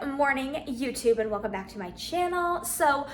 Good morning, YouTube, and welcome back to my channel. So,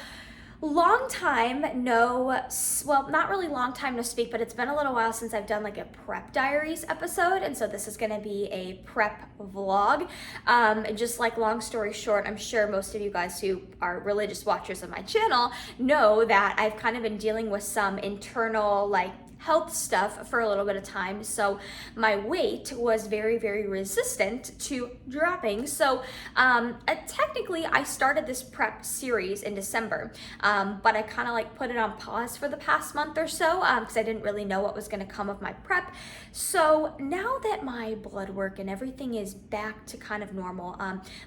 long time not really long time no speak, but it's been a little while since I've done like a prep diaries episode, and so this is going to be a prep vlog. And just like long story short, I'm sure most of you guys who are religious watchers of my channel know that I've kind of been dealing with some internal health stuff for a little bit of time. So my weight was very, very resistant to dropping. So technically I started this prep series in December, but I kind of put it on pause for the past month or so because I didn't really know what was going to come of my prep. So now that my blood work and everything is back to kind of normal,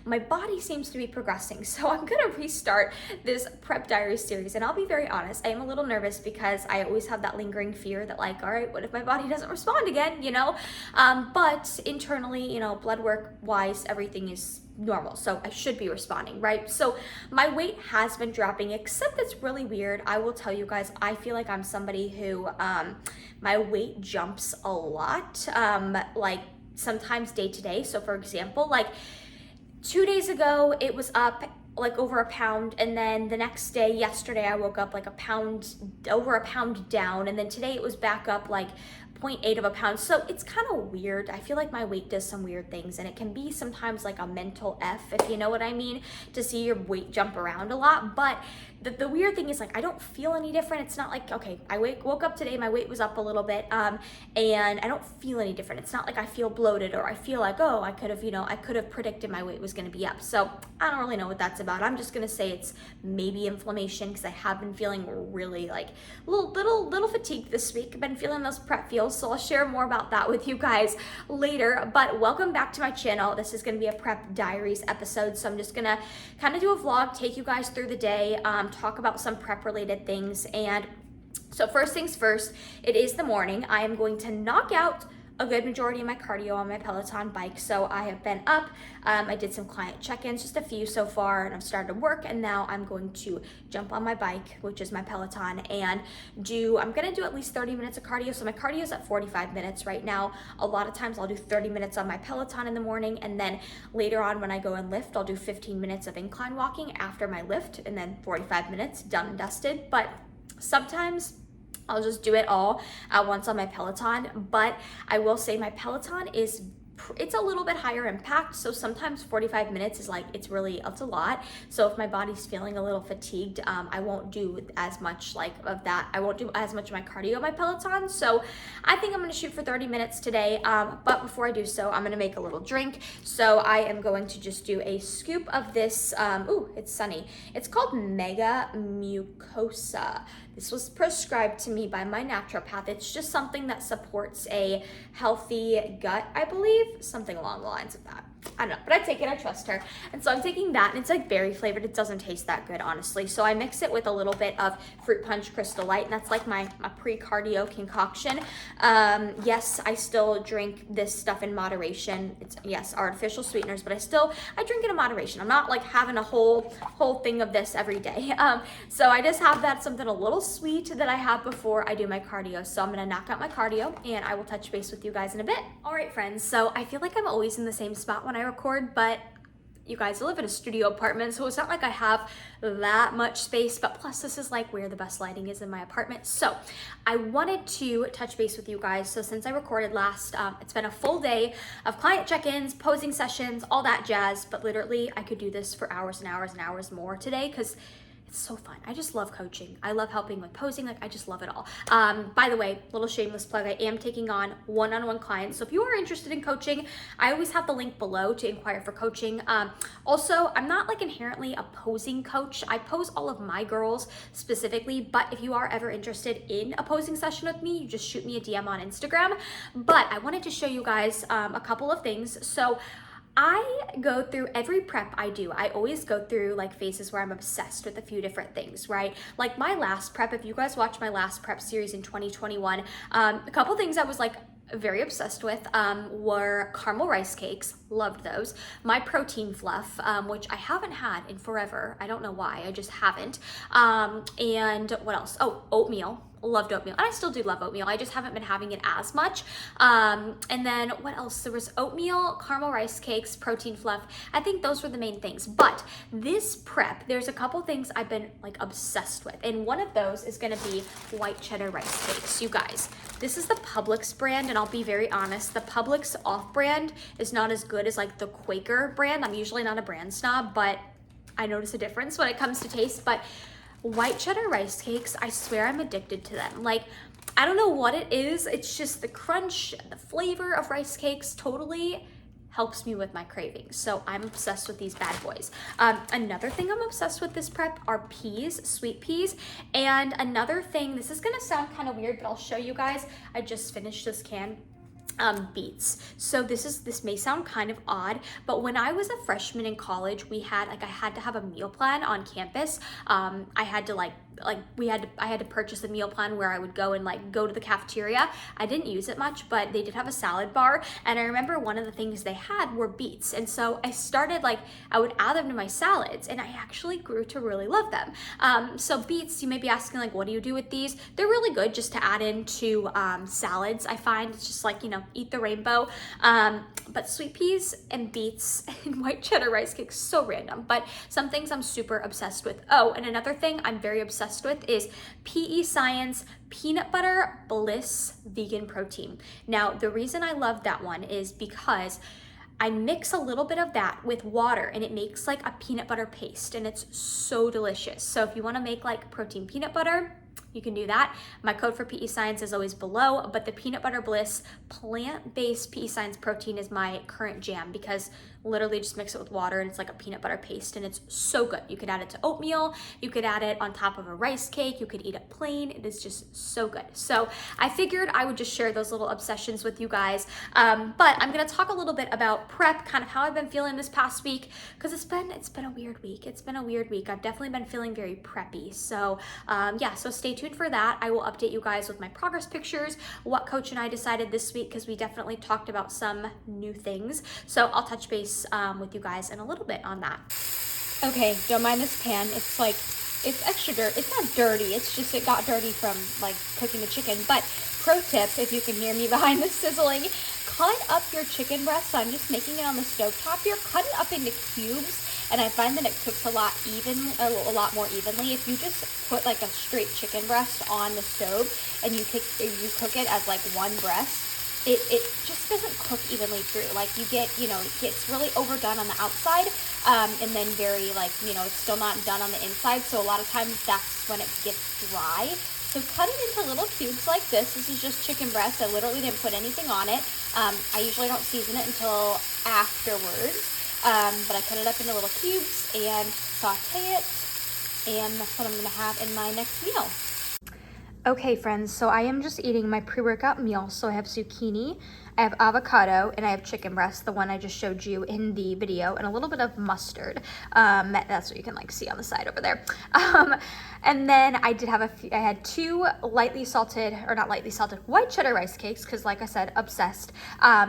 my body seems to be progressing. So I'm going to restart this prep diary series, and I'll be very honest, I am a little nervous because I always have that lingering fear that all right, what if my body doesn't respond again, but internally, blood work wise, everything is normal, so I should be responding, right? So my weight has been dropping, except it's really weird. I will tell you guys, I feel like I'm somebody who my weight jumps a lot, sometimes day to day. So for example, 2 days ago it was up over a pound, and then the next day, yesterday, I woke up over a pound down, and then today it was back up 0.8 of a pound. So it's kind of weird. I feel like my weight does some weird things, and it can be sometimes like a mental F, if you know what I mean, to see your weight jump around a lot. But the weird thing is I don't feel any different. It's not like, okay, I woke up today, my weight was up a little bit, and I don't feel any different. It's not like I feel bloated or I feel like, oh, I could have predicted my weight was going to be up. So I don't really know what that's about. I'm just going to say it's maybe inflammation, because I have been feeling really little fatigued this week. I've been feeling those prep feels, so I'll share more about that with you guys later. But welcome back to my channel. This is going to be a prep diaries episode, so I'm just going to kind of do a vlog, take you guys through the day, talk about some prep related things. And so first things first, it is the morning. I am going to knock out a good majority of my cardio on my Peloton bike. So I have been up, I did some client check-ins, just a few so far, and I've started work, and now I'm going to jump on my bike, which is my Peloton, and I'm gonna do at least 30 minutes of cardio. So my cardio is at 45 minutes right now. A lot of times I'll do 30 minutes on my Peloton in the morning, and then later on when I go and lift, I'll do 15 minutes of incline walking after my lift, and then 45 minutes done and dusted. But sometimes I'll just do it all at once on my Peloton. But I will say my Peloton it's a little bit higher impact, so sometimes 45 minutes is it's a lot. So if my body's feeling a little fatigued, I won't do as much of that. I won't do as much of my cardio on my Peloton. So I think I'm going to shoot for 30 minutes today, but before I do so, I'm going to make a little drink. So I am going to just do a scoop of this, it's sunny, it's called Mega Mucosa. This was prescribed to me by my naturopath. It's just something that supports a healthy gut, I believe, something along the lines of that. I don't know, but I take it, I trust her. And so I'm taking that, and it's berry flavored. It doesn't taste that good, honestly. So I mix it with a little bit of Fruit Punch Crystal Light, and that's my pre-cardio concoction. Yes, I still drink this stuff in moderation. It's, yes, artificial sweeteners, but I drink it in moderation. I'm not having a whole thing of this every day. So I just have that, something a little sweet that I have before I do my cardio. So I'm gonna knock out my cardio, and I will touch base with you guys in a bit. All right, friends, so I feel like I'm always in the same spot when I record, but you guys, I live in a studio apartment, so it's not like I have that much space, but plus this is where the best lighting is in my apartment. So I wanted to touch base with you guys. So since I recorded last, it's been a full day of client check-ins, posing sessions, all that jazz, but literally I could do this for hours and hours and hours more today, because it's so fun. I just love coaching. I love helping with posing. I just love it all. By the way, little shameless plug, I am taking on one-on-one clients. So if you are interested in coaching, I always have the link below to inquire for coaching. Also, I'm not inherently a posing coach. I pose all of my girls specifically, but if you are ever interested in a posing session with me, you just shoot me a DM on Instagram. But I wanted to show you guys a couple of things. So I go through every prep I do. I always go through phases where I'm obsessed with a few different things, right? My last prep, if you guys watched my last prep series in 2021, a couple things I was very obsessed with were caramel rice cakes. Loved those. My protein fluff, which I haven't had in forever. I don't know why, I just haven't. And what else? Oh, oatmeal. loved oatmeal. And I still do love oatmeal. I just haven't been having it as much. And then what else? There was oatmeal, caramel rice cakes, protein fluff. I think those were the main things. But this prep, there's a couple things I've been like obsessed with. And one of those is gonna be white cheddar rice cakes. You guys, this is the Publix brand, and I'll be very honest, the Publix off-brand is not as good as like the Quaker brand. I'm usually not a brand snob, but I notice a difference when it comes to taste. But white cheddar rice cakes, I swear I'm addicted to them. Like, I don't know what it is. It's just the crunch, the flavor of rice cakes totally helps me with my cravings. So I'm obsessed with these bad boys. Another thing I'm obsessed with this prep are peas, sweet peas. And another thing, this is gonna sound kind of weird, but I'll show you guys. I just finished this can. Beets. So this may sound kind of odd, but when I was a freshman in college, I had to have a meal plan on campus. I had to I had to purchase a meal plan where I would go and go to the cafeteria. I didn't use it much, but they did have a salad bar, and I remember one of the things they had were beets, and so I started I would add them to my salads, and I actually grew to really love them. So beets, you may be asking what do you do with these? They're really good just to add into salads. I find it's just eat the rainbow. But sweet peas and beets and white cheddar rice cakes, so random, but some things I'm super obsessed with. Oh, and another thing I'm very obsessed with is PEScience Peanut Butter Bliss Vegan Protein. Now, the reason I love that one is because I mix a little bit of that with water and it makes a peanut butter paste, and it's so delicious. So if you want to make protein peanut butter, you can do that. My code for PEScience is always below, but the Peanut Butter Bliss plant-based PEScience protein is my current jam because literally just mix it with water and it's like a peanut butter paste, and it's so good. You could add it to oatmeal, you could add it on top of a rice cake, you could eat it plain. It is just so good. So I figured I would just share those little obsessions with you guys. But I'm gonna talk a little bit about prep, kind of how I've been feeling this past week, because it's been a weird week. It's been a weird week. I've definitely been feeling very preppy. So yeah, so stay tuned for that. I will update you guys with my progress pictures, what Coach and I decided this week, because we definitely talked about some new things. So I'll touch base with you guys in a little bit on that. Okay, don't mind this pan. It's extra dirt. It's not dirty. It's just it got dirty from cooking the chicken. But pro tip, if you can hear me behind the sizzling, cut up your chicken breast. So I'm just making it on the stovetop here. Cut it up into cubes. And I find that it cooks a lot more evenly. If you just put a straight chicken breast on the stove and you cook it as one breast, it just doesn't cook evenly through. You get, it gets really overdone on the outside, and then very it's still not done on the inside. So a lot of times that's when it gets dry. So cut it into little cubes like this. This is just chicken breast. I literally didn't put anything on it. I usually don't season it until afterwards. But I cut it up into little cubes and saute it, and that's what I'm gonna have in my next meal. Okay friends, so I am just eating my pre-workout meal. So I have zucchini, I have avocado, and I have chicken breast, the one I just showed you in the video, and a little bit of mustard. That's what you can see on the side over there. And then I had two lightly salted, or not lightly salted, white cheddar rice cakes, because like I said, obsessed.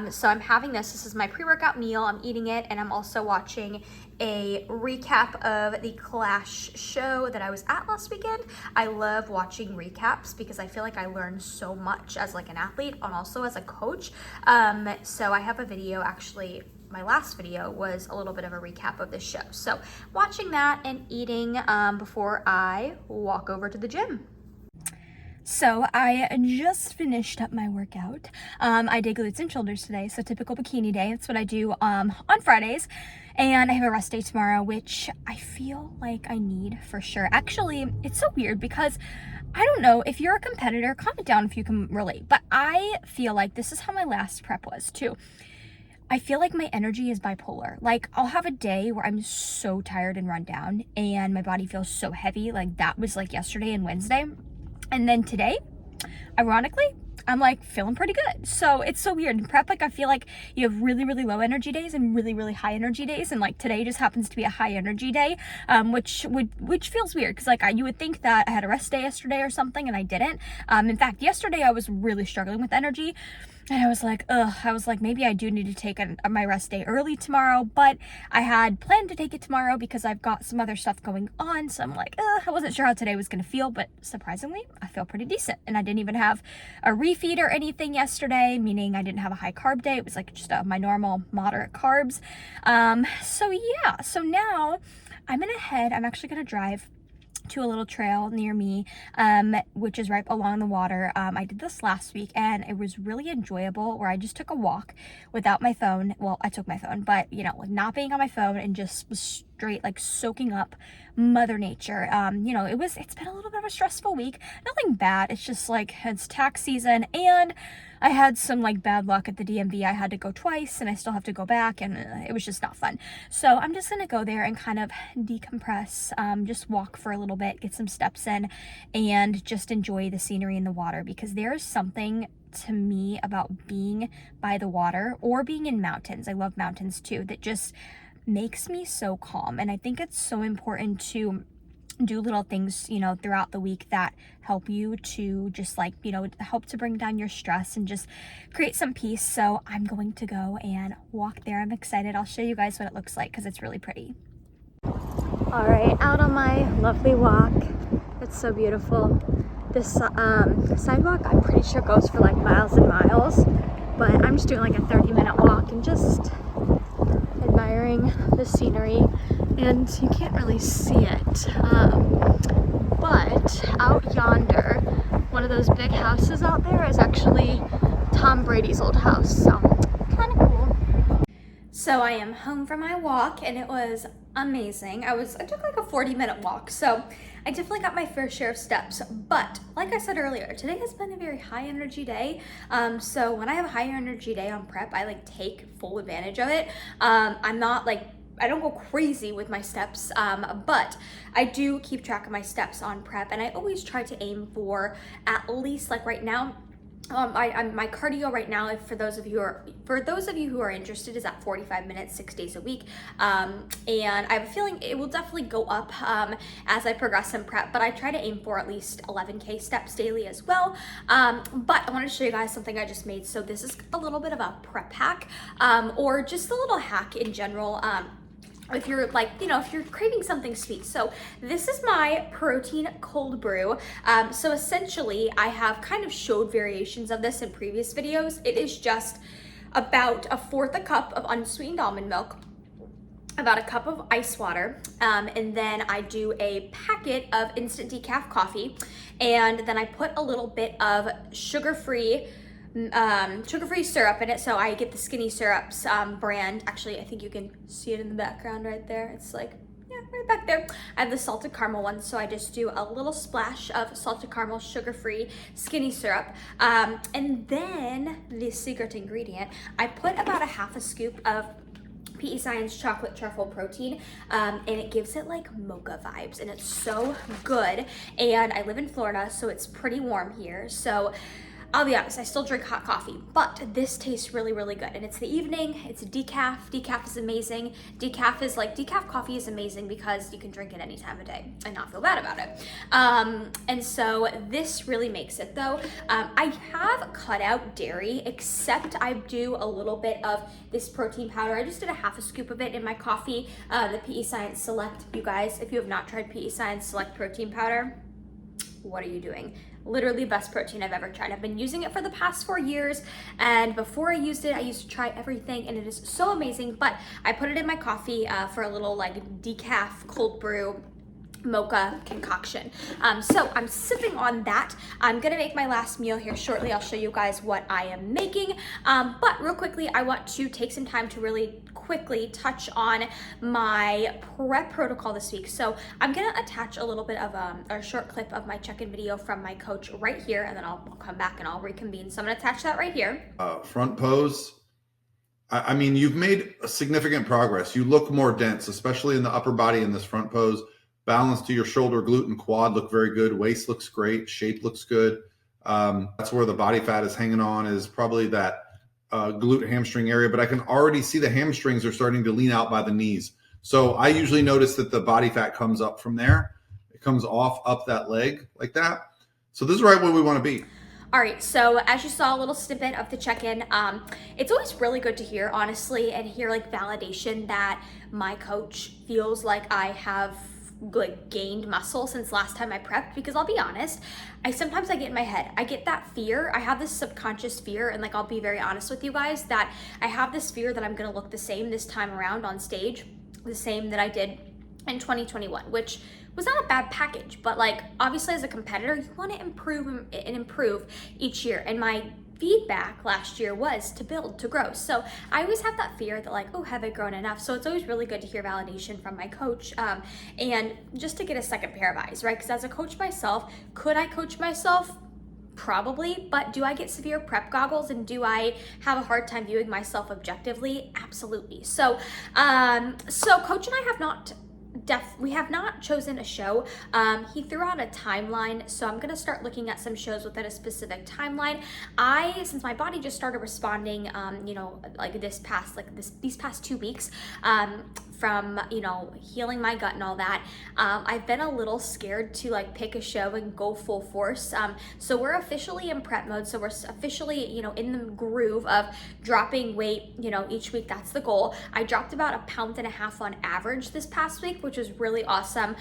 So I'm having this is my pre-workout meal. I'm eating it, and I'm also watching a recap of the Clash show that I was at last weekend. I love watching recaps because I feel like I learn so much as an athlete and also as a coach. So I have a video, actually my last video was a little bit of a recap of this show. So watching that and eating before I walk over to the gym. So I just finished up my workout. I did glutes and shoulders today, so typical bikini day. That's what I do on Fridays. And I have a rest day tomorrow, which I feel like I need for sure. Actually, it's so weird because I don't know, if you're a competitor, comment down if you can relate, but I feel like this is how my last prep was too. I feel like my energy is bipolar. I'll have a day where I'm so tired and run down and my body feels so heavy. That was yesterday and Wednesday. And then today, ironically, I'm feeling pretty good. So it's so weird. In prep, I feel like you have really, really low energy days and really, really high energy days. And today just happens to be a high energy day, which feels weird because you would think that I had a rest day yesterday or something and I didn't. In fact, yesterday I was really struggling with energy. And I was like, ugh, maybe I do need to take my rest day early tomorrow, but I had planned to take it tomorrow because I've got some other stuff going on. So I'm like, ugh, I wasn't sure how today was going to feel, but surprisingly, I feel pretty decent. And I didn't even have a refeed or anything yesterday, meaning I didn't have a high carb day. It was like just my normal moderate carbs. So yeah, so now I'm actually going to drive to a little trail near me, which is right along the water. I did this last week and it was really enjoyable, where I just took a walk without my phone. Well, I took my phone, but you know, like not being on my phone, and just was straight like soaking up Mother Nature. You know, it's been a little bit of a stressful week. Nothing bad. It's just like it's tax season, and I had some like bad luck at the DMV. I had to go twice and I still have to go back, and it was just not fun. So I'm just gonna go there and kind of decompress, just walk for a little bit, get some steps in, and just enjoy the scenery in the water, because there is something to me about being by the water or being in mountains. I love mountains too. That just makes me so calm. And I think it's so important to do little things, you know, throughout the week that help you to just like, you know, help to bring down your stress and just create some peace. So I'm going to go and walk there. I'm excited. I'll show you guys what it looks like because it's really pretty. All right, out on my lovely walk. It's so beautiful. This sidewalk, I'm pretty sure goes for like miles and miles, but I'm just doing like a 30-minute walk and just admiring the scenery. And you can't really see it, but out yonder, one of those big houses out there is actually Tom Brady's old house, so kind of cool. So I am home from my walk and it was amazing. I took like a 40-minute walk, so I definitely got my fair share of steps. But like I said earlier, today has been a very high energy day. So when I have a high energy day on prep, I like take full advantage of it. I'm not like, I don't go crazy with my steps, but I do keep track of my steps on prep, and I always try to aim for at least, like right now, my cardio right now, for those of you who are interested, is at 45 minutes, 6 days a week. And I have a feeling it will definitely go up as I progress in prep, but I try to aim for at least 11K steps daily as well. But I want to show you guys something I just made. So this is a little bit of a prep hack, or just a little hack in general. If you're like, you know, if you're craving something sweet. So this is my protein cold brew. So essentially I have kind of showed variations of this in previous videos. It is just about 1/4 cup of unsweetened almond milk, about a cup of ice water, and then I do a packet of instant decaf coffee, and then I put a little bit of sugar-free syrup in it. So I get the Skinny Syrups brand. Actually, I think you can see it in the background right there. It's like, yeah, right back there. I have the salted caramel one, so I just do a little splash of salted caramel sugar-free Skinny Syrup. And then the secret ingredient, I put about a 1/2 scoop of PEScience chocolate truffle protein, and it gives it like mocha vibes, and it's so good. And I live in Florida, so it's pretty warm here. So I'll be honest, I still drink hot coffee, but this tastes really, really good. And it's the evening, it's decaf. Decaf is amazing. Decaf coffee is amazing because you can drink it any time of day and not feel bad about it. And so this really makes it though. I have cut out dairy, except I do a little bit of this protein powder. I just did a 1/2 scoop of it in my coffee, the PEScience Select. You guys, if you have not tried PEScience Select protein powder, what are you doing? Literally best protein I've ever tried. I've been using it for the past 4 years, and before I used it, I used to try everything, and it is so amazing. But I put it in my coffee for a little like decaf cold brew mocha concoction. So I'm sipping on that. I'm gonna make my last meal here shortly. I'll show you guys what I am making. But real quickly, I want to take some time to really quickly touch on my prep protocol this week. So I'm gonna attach a little bit of a short clip of my check-in video from my coach right here, and then I'll come back and I'll reconvene. So I'm gonna attach that right here. Front pose. I mean, you've made a significant progress. You look more dense, especially in the upper body in this front pose. Balance to your shoulder, glute, and quad look very good. Waist looks great. Shape looks good. That's where the body fat is hanging on, is probably that glute hamstring area. But I can already see the hamstrings are starting to lean out by the knees. So I usually notice that the body fat comes up from there. It comes off up that leg like that. So this is right where we want to be. All right, so as you saw a little snippet of the check-in, it's always really good to hear, honestly, and hear like validation that my coach feels like I have like gained muscle since last time I prepped, because I'll be honest, sometimes I get in my head, I get that fear, I have this subconscious fear, and like I'll be very honest with you guys, that I have this fear that I'm gonna look the same this time around on stage, the same that I did in 2021, which was not a bad package, but like obviously as a competitor, you want to improve each year. And my feedback last year was to build, to grow. So I always have that fear that like, oh, have I grown enough? So it's always really good to hear validation from my coach, and just to get a second pair of eyes, right? Because as a coach myself, could I coach myself? Probably, but do I get severe prep goggles and do I have a hard time viewing myself objectively? Absolutely. So, coach and I have not we have not chosen a show. He threw out a timeline, so I'm gonna start looking at some shows within a specific timeline. Since my body just started responding, like these past 2 weeks, from healing my gut and all that, I've been a little scared to like pick a show and go full force. So we're officially in prep mode. So we're officially in the groove of dropping weight. Each week, that's the goal. I dropped about 1.5 pounds on average this past week, which is really awesome.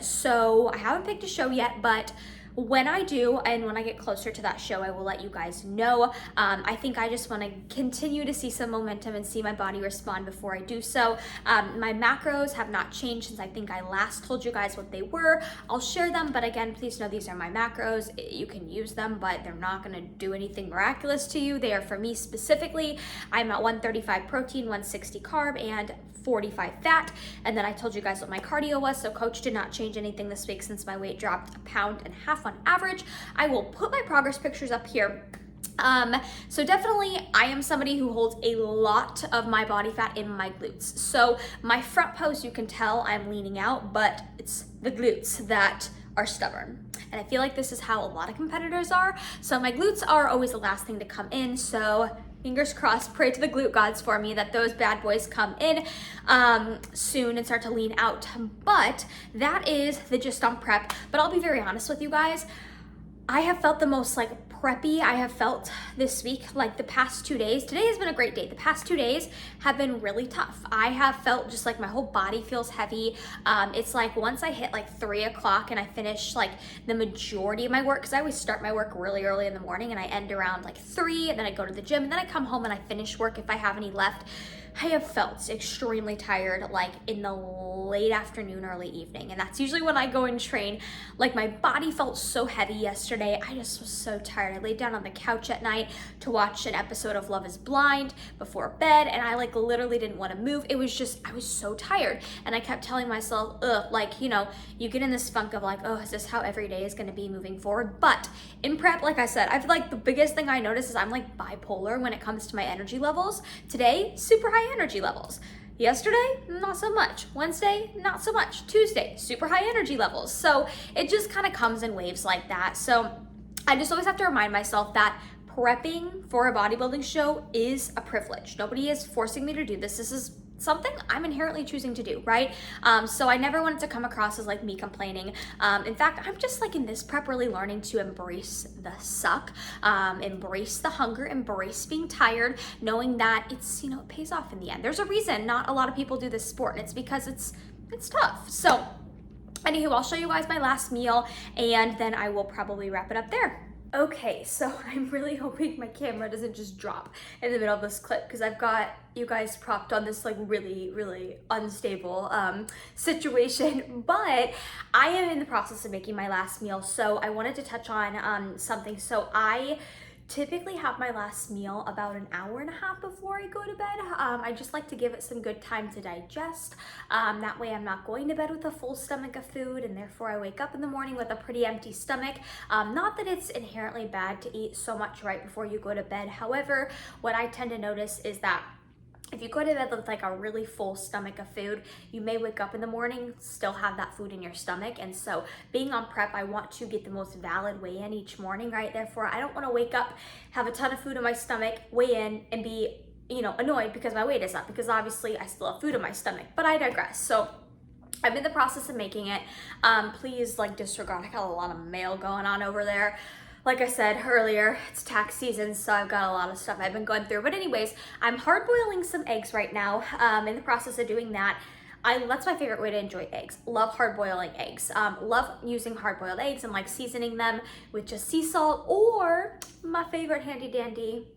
So I haven't picked a show yet, but when I do, and when I get closer to that show, I will let you guys know. I think I just want to continue to see some momentum and see my body respond before I do so. My macros have not changed since I think I last told you guys what they were. I'll share them, but again, please know these are my macros. You can use them, but they're not going to do anything miraculous to you. They are for me specifically. I'm at 135 protein, 160 carb, and 45 fat. And then I told you guys what my cardio was, so coach did not change anything this week since my weight dropped 1.5 pounds on average. I will put my progress pictures up here. So definitely I am somebody who holds a lot of my body fat in my glutes. So my front pose, you can tell I'm leaning out, but it's the glutes that are stubborn. And I feel like this is how a lot of competitors are. So my glutes are always the last thing to come in. So fingers crossed, pray to the glute gods for me that those bad boys come in soon and start to lean out. But that is the gist on prep. But I'll be very honest with you guys. I have felt the most like preppy I have felt this week, like the past 2 days. Today has been a great day. The past 2 days have been really tough. I have felt just like my whole body feels heavy. It's like once I hit like 3 o'clock and I finish like the majority of my work, because I always start my work really early in the morning and I end around like 3, and then I go to the gym, and then I come home and I finish work if I have any left. I have felt extremely tired like in the late afternoon, early evening, and that's usually when I go and train. Like my body felt so heavy yesterday. I just was so tired. I laid down on the couch at night to watch an episode of Love is Blind before bed, and I like literally didn't want to move. It was just, I was so tired, and I kept telling myself, you get in this funk of like, oh, is this how every day is going to be moving forward? But in prep, like I said, I feel like the biggest thing I noticed is I'm like bipolar when it comes to my energy levels. Today, super high energy levels. Yesterday, not so much. Wednesday, not so much. Tuesday, super high energy levels. So it just kind of comes in waves like that. So I just always have to remind myself that prepping for a bodybuilding show is a privilege. Nobody is forcing me to do this. This is something I'm inherently choosing to do, right? So I never want it to come across as like me complaining. In fact, I'm just like in this prep really learning to embrace the suck, embrace the hunger, embrace being tired, knowing that it's, it pays off in the end. There's a reason not a lot of people do this sport, and it's because it's tough. So anywho, I'll show you guys my last meal, and then I will probably wrap it up there. Okay, so I'm really hoping my camera doesn't just drop in the middle of this clip, because I've got you guys propped on this like really, really unstable situation, but I am in the process of making my last meal, so I wanted to touch on something. So I typically have my last meal about 1.5 hours before I go to bed. I just like to give it some good time to digest. That way I'm not going to bed with a full stomach of food, and therefore I wake up in the morning with a pretty empty stomach. Not that it's inherently bad to eat so much right before you go to bed. However, what I tend to notice is that if you go to bed with like a really full stomach of food, you may wake up in the morning, still have that food in your stomach. And so being on prep, I want to get the most valid weigh in each morning, right? Therefore, I don't want to wake up, have a ton of food in my stomach, weigh in, and be, annoyed because my weight is up, because obviously I still have food in my stomach, but I digress. So I'm in the process of making it. Please like disregard, I got a lot of mail going on over there. like I said earlier, it's tax season, so I've got a lot of stuff I've been going through. But anyways, I'm hard boiling some eggs right now. In the process of doing that. That's my favorite way to enjoy eggs. Love hard boiling eggs. Love using hard boiled eggs and like seasoning them with just sea salt, or my favorite handy dandy,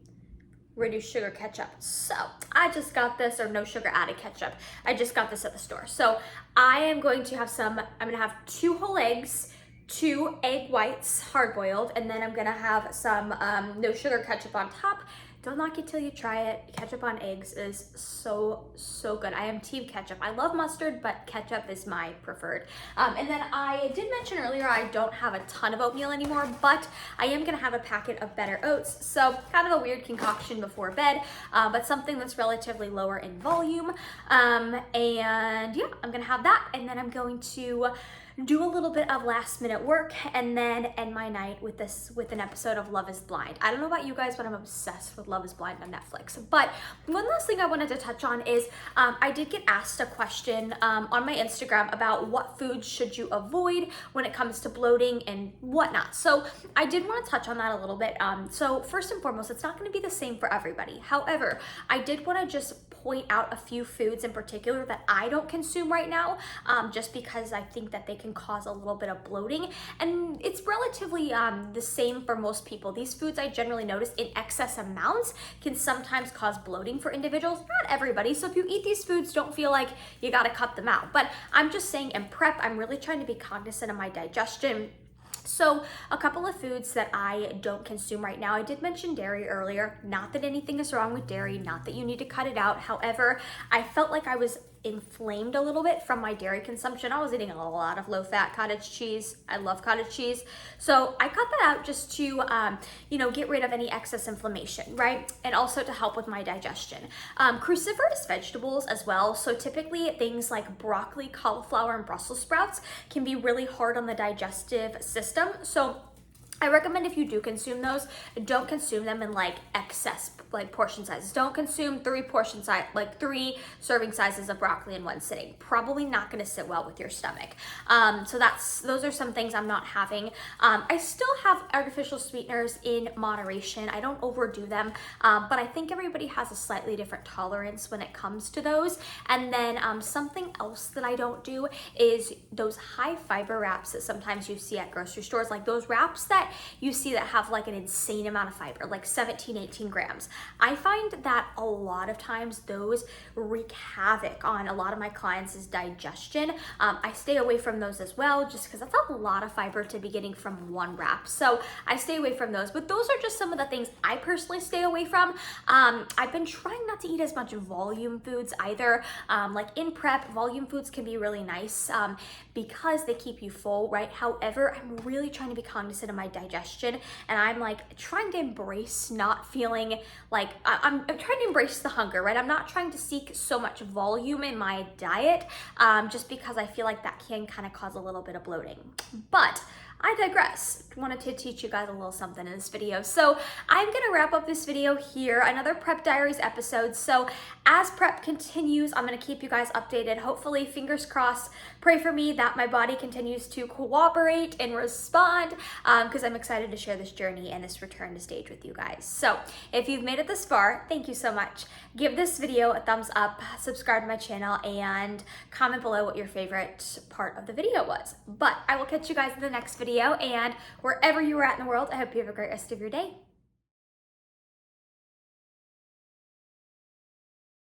reduced sugar ketchup. So I just got this, or no sugar added ketchup. I just got this at the store. So I am going to have I'm gonna have 2 whole eggs, 2 egg whites hard boiled, and then I'm gonna have some no sugar ketchup on top. Don't knock it till you try it. Ketchup on eggs is so good. I am team ketchup. I love mustard, but ketchup is my preferred. And then I did mention earlier I don't have a ton of oatmeal anymore, but I am gonna have a packet of Better Oats. So kind of a weird concoction before bed, but something that's relatively lower in volume. And yeah, I'm gonna have that, and then I'm going to do a little bit of last minute work and then end my night with an episode of Love is Blind. I don't know about you guys, but I'm obsessed with Love is Blind on Netflix. But one last thing I wanted to touch on is I did get asked a question on my Instagram about what foods should you avoid when it comes to bloating and whatnot. So I did want to touch on that a little bit. So first and foremost, it's not going to be the same for everybody. However, I did want to just point out a few foods in particular that I don't consume right now, just because I think that they can cause a little bit of bloating, and it's relatively the same for most people. These foods I generally notice in excess amounts can sometimes cause bloating for individuals, not everybody. So if you eat these foods, don't feel like you got to cut them out. But I'm just saying, in prep, I'm really trying to be cognizant of my digestion. So a couple of foods that I don't consume right now. I did mention dairy earlier. Not that anything is wrong with dairy, not that you need to cut it out. However, I felt like I was inflamed a little bit from my dairy consumption. I was eating a lot of low-fat cottage cheese. I love cottage cheese. So I cut that out just to, get rid of any excess inflammation, right? And also to help with my digestion. Cruciferous vegetables as well. So typically things like broccoli, cauliflower, and Brussels sprouts can be really hard on the digestive system. So I recommend if you do consume those, don't consume them in like excess portion sizes. Don't consume 3 serving sizes of broccoli in one sitting. Probably not going to sit well with your stomach. So those are some things I'm not having. I still have artificial sweeteners in moderation. I don't overdo them, but I think everybody has a slightly different tolerance when it comes to those. And then something else that I don't do is those high fiber wraps that sometimes you see at grocery stores, like those wraps that you see that have like an insane amount of fiber, like 17, 18 grams. I find that a lot of times those wreak havoc on a lot of my clients' digestion. I stay away from those as well, just because that's a lot of fiber to be getting from one wrap. So I stay away from those, but those are just some of the things I personally stay away from. I've been trying not to eat as much volume foods either. Like in prep, volume foods can be really nice because they keep you full, right? However, I'm really trying to be cognizant of my digestion, and I'm like trying to embrace not feeling like I'm trying to embrace the hunger, right? I'm not trying to seek so much volume in my diet, just because I feel like that can kind of cause a little bit of bloating. But I digress. Wanted to teach you guys a little something in this video. So I'm gonna wrap up this video here, another Prep Diaries episode. So as prep continues, I'm gonna keep you guys updated. Hopefully, fingers crossed, pray for me that my body continues to cooperate and respond, because I'm excited to share this journey and this return to stage with you guys. So if you've made it this far, thank you so much. Give this video a thumbs up, subscribe to my channel, and comment below what your favorite part of the video was. But I will catch you guys in the next video, and wherever you are at in the world, I hope you have a great rest of your day.